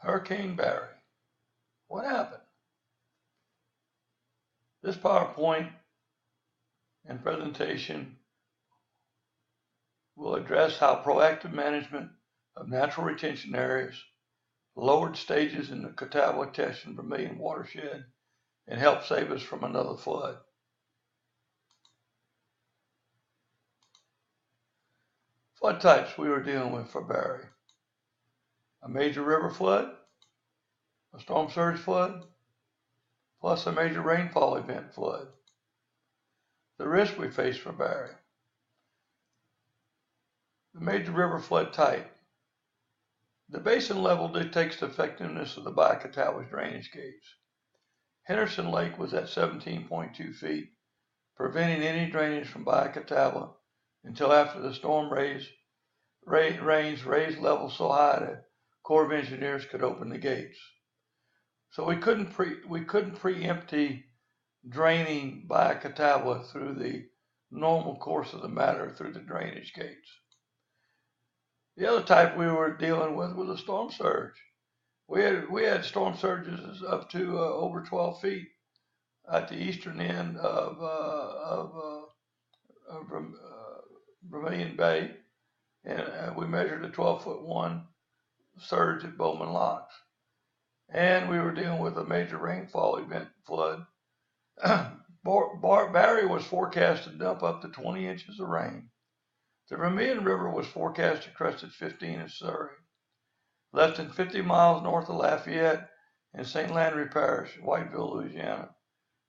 Hurricane Barry. What happened? This PowerPoint and presentation will address how proactive management of natural retention areas, lowered stages in the Cortableau-Teche-Vermilion Watershed, and help save us from another flood. Flood types we were dealing with for Barry: a major river flood, a storm surge flood, plus a major rainfall event flood. The risk we face for Barry: the major river flood type. The basin level dictates the effectiveness of the Catawba's drainage gates. Henderson Lake was at 17.2 feet, preventing any drainage from Catawba until after the storm rains raised levels so high that Corps of Engineers could open the gates. So we couldn't preempt draining Catawba through the normal course of the matter through the drainage gates. The other type we were dealing with was a storm surge. We had storm surges up to over 12 feet at the eastern end of Vermilion Bay, and we measured a 12-foot surge at Bowman Locks. And we were dealing with a major rainfall event flood. Barry was forecast to dump up to 20 inches of rain. The Vermilion River was forecast to crest at 15 in Surrey. Less than 50 miles north of Lafayette and St. Landry Parish, Whiteville, Louisiana,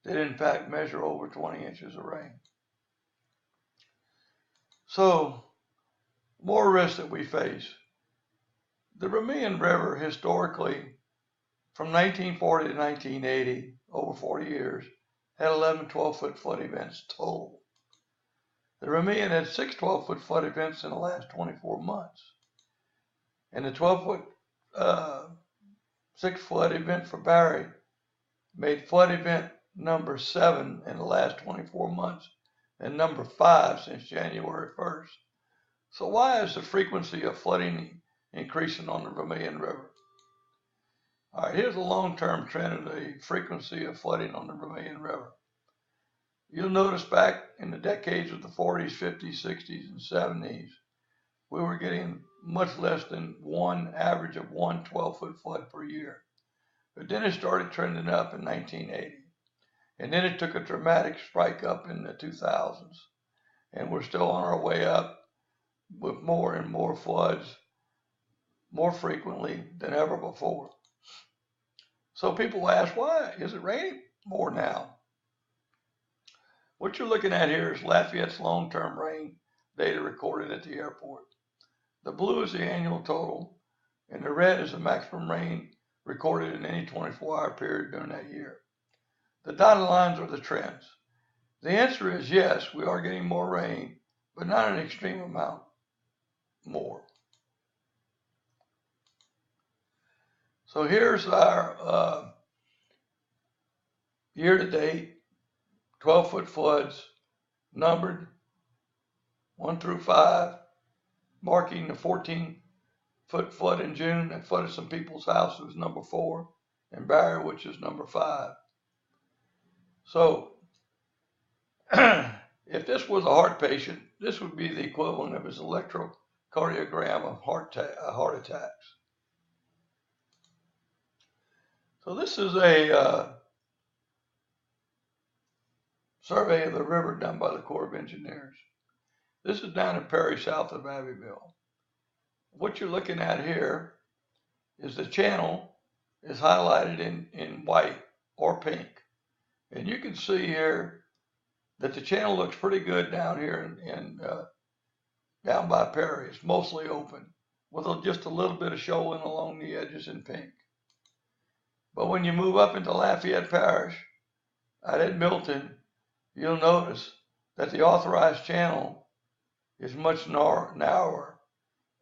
did in fact measure over 20 inches of rain. So, more risks that we face. The Vermilion River historically, from 1940 to 1980, over 40 years, had 11 12-foot flood events total. The Vermilion had 6 12-foot flood events in the last 24 months. And the 12-foot 6 flood event for Barry made flood event number 7 in the last 24 months and number 5 since January 1st. So why is the frequency of flooding increasing on the Vermilion River? All right, here's a long-term trend of the frequency of flooding on the Vermilion River. You'll notice back in the decades of the 40s, 50s, 60s, and 70s, we were getting much less than one average of 1 12-foot flood per year. But then it started trending up in 1980. And then it took a dramatic spike up in the 2000s. And we're still on our way up with more and more floods more frequently than ever before. So people ask, why is it raining more now? What you're looking at here is Lafayette's long-term rain data recorded at the airport. The blue is the annual total, and the red is the maximum rain recorded in any 24-hour period during that year. The dotted lines are the trends. The answer is yes, we are getting more rain, but not an extreme amount more. So here's our year-to-date 12-foot floods, numbered 1 through 5, marking the 14-foot flood in June that flooded some people's house, was number 4, and Barry, which is number 5. So if this was a heart patient, this would be the equivalent of his electrocardiogram of heart attacks. So this is a survey of the river done by the Corps of Engineers. This is down in Perry, south of Abbeville. What you're looking at here is the channel is highlighted in white or pink. And you can see here that the channel looks pretty good down here down by Perry. It's mostly open with just a little bit of shoaling along the edges in pink. But when you move up into Lafayette Parish, out at Milton, you'll notice that the authorized channel is much narrower,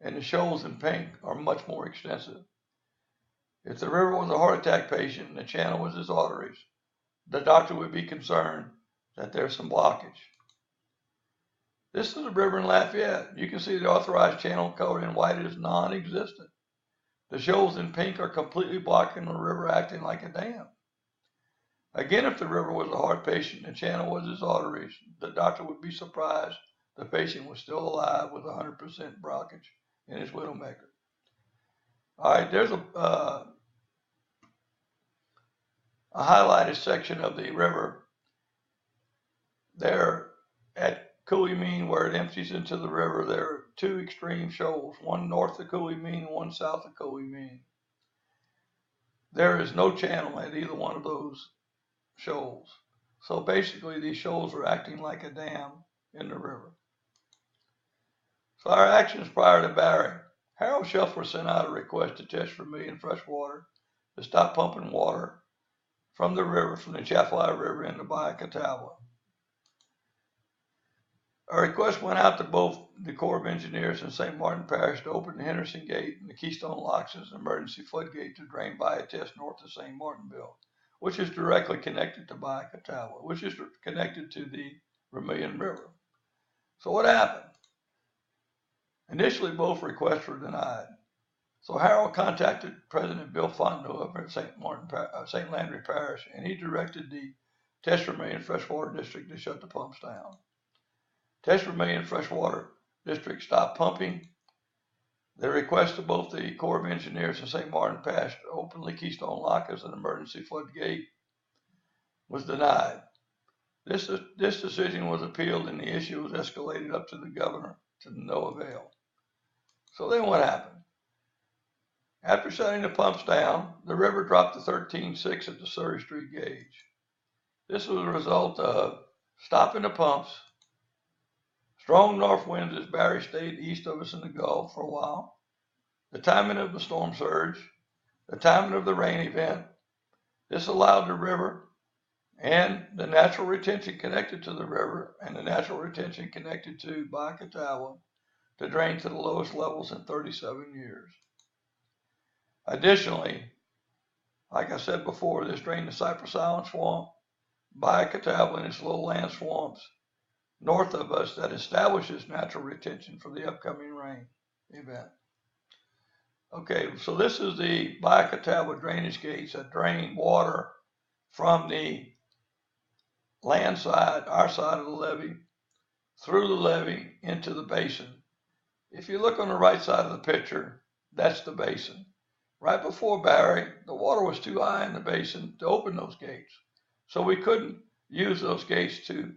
and the shoals in pink are much more extensive. If the river was a heart attack patient and the channel was his arteries, the doctor would be concerned that there's some blockage. This is a river in Lafayette. You can see the authorized channel colored in white is non-existent. The shoals in pink are completely blocking the river, acting like a dam. Again, if the river was a heart patient and the channel was his arteries, the doctor would be surprised the patient was still alive with 100% blockage in his widowmaker. All right, there's a highlighted section of the river there at Coulee where it empties into the river. There are two extreme shoals, one north of Coulee and one south of Coulee. There is no channel at either one of those shoals. So basically, these shoals are acting like a dam in the river. So our actions prior to Barry. Harold Shuffler sent out a request to Teche-Vermilion Freshwater to stop pumping water from the river, from the Chaffly River into Bayou Catawba. A request went out to both the Corps of Engineers and St. Martin Parish to open the Henderson Gate and the Keystone Locks as an emergency floodgate to drain Bayou Teche north of St. Martinville, which is directly connected to Bayou Catawba, which is connected to the Vermilion River. So what happened? Initially, both requests were denied. So Harold contacted President Bill Fontenot over at St. Landry Parish, and he directed the Teche-Vermilion Freshwater District to shut the pumps down. Teche-Vermilion Freshwater District stopped pumping. The request of both the Corps of Engineers and St. Martin Parish to open the Keystone Lock as an emergency floodgate was denied. This decision was appealed, and the issue was escalated up to the governor to no avail. So then what happened? After shutting the pumps down, the river dropped to 13.6 at the Surrey Street gauge. This was a result of stopping the pumps, strong north winds as Barry stayed east of us in the Gulf for a while, the timing of the storm surge, the timing of the rain event. This allowed the river and the natural retention connected to the river and the natural retention connected to Bayou Catawba to drain to the lowest levels in 37 years. Additionally, like I said before, this drained the Cypress Island Swamp, Bayou Catawba and its lowland swamps north of us that establishes natural retention for the upcoming rain event. Okay, so this is the Bayou Catawba drainage gates that drain water from the land side, our side of the levee, through the levee into the basin. If you look on the right side of the picture, that's the basin. Right before Barry, the water was too high in the basin to open those gates. So we couldn't use those gates to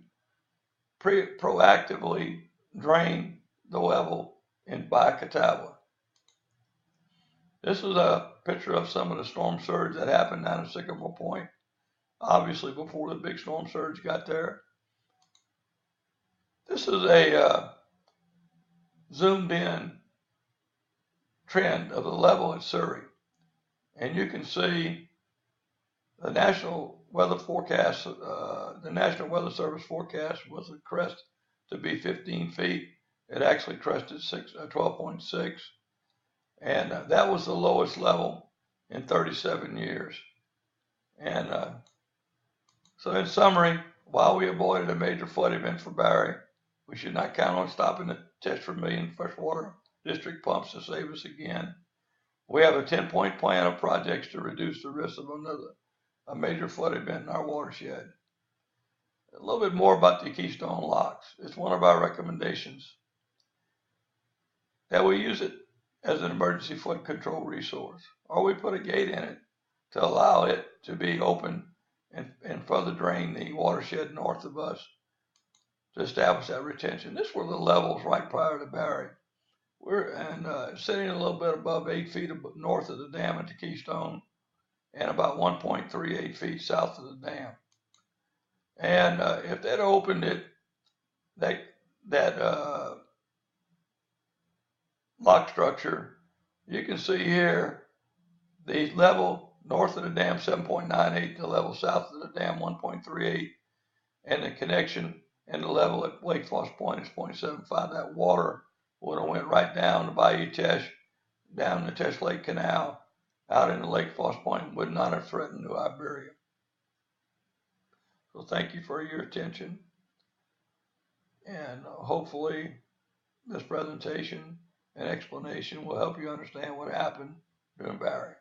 proactively drain the level in Bayou Catawba. This is a picture of some of the storm surge that happened down at Sycamore Point, obviously before the big storm surge got there. This is a zoomed in trend of the level at Surrey. And you can see the National Weather Forecast, the National Weather Service forecast was a crest to be 15 feet. It actually crested 12.6. And that was the lowest level in 37 years. And so in summary, while we avoided a major flood event for Barry, we should not count on stopping the Teche-Vermilion Freshwater District pumps to save us again. We have a 10-point plan of projects to reduce the risk of a major flood event in our watershed. A little bit more about the Keystone Locks. It's one of our recommendations that we use it as an emergency flood control resource, or we put a gate in it to allow it to be open and further drain the watershed north of us to establish that retention. This were the levels right prior to Barry. We're sitting a little bit above 8 feet north of the dam at the Keystone and about 1.38 feet south of the dam. And if they'd opened it, that lock structure, you can see here the level north of the dam 7.98, the level south of the dam 1.38, and the connection and the level at Lake Foss Point is 0.75. That water would have went right down the Bayou Teche, down the Teche Lake Canal, out into Lake Foss Point, and would not have threatened New Iberia. So thank you for your attention, and hopefully this presentation and explanation will help you understand what happened doing Barry.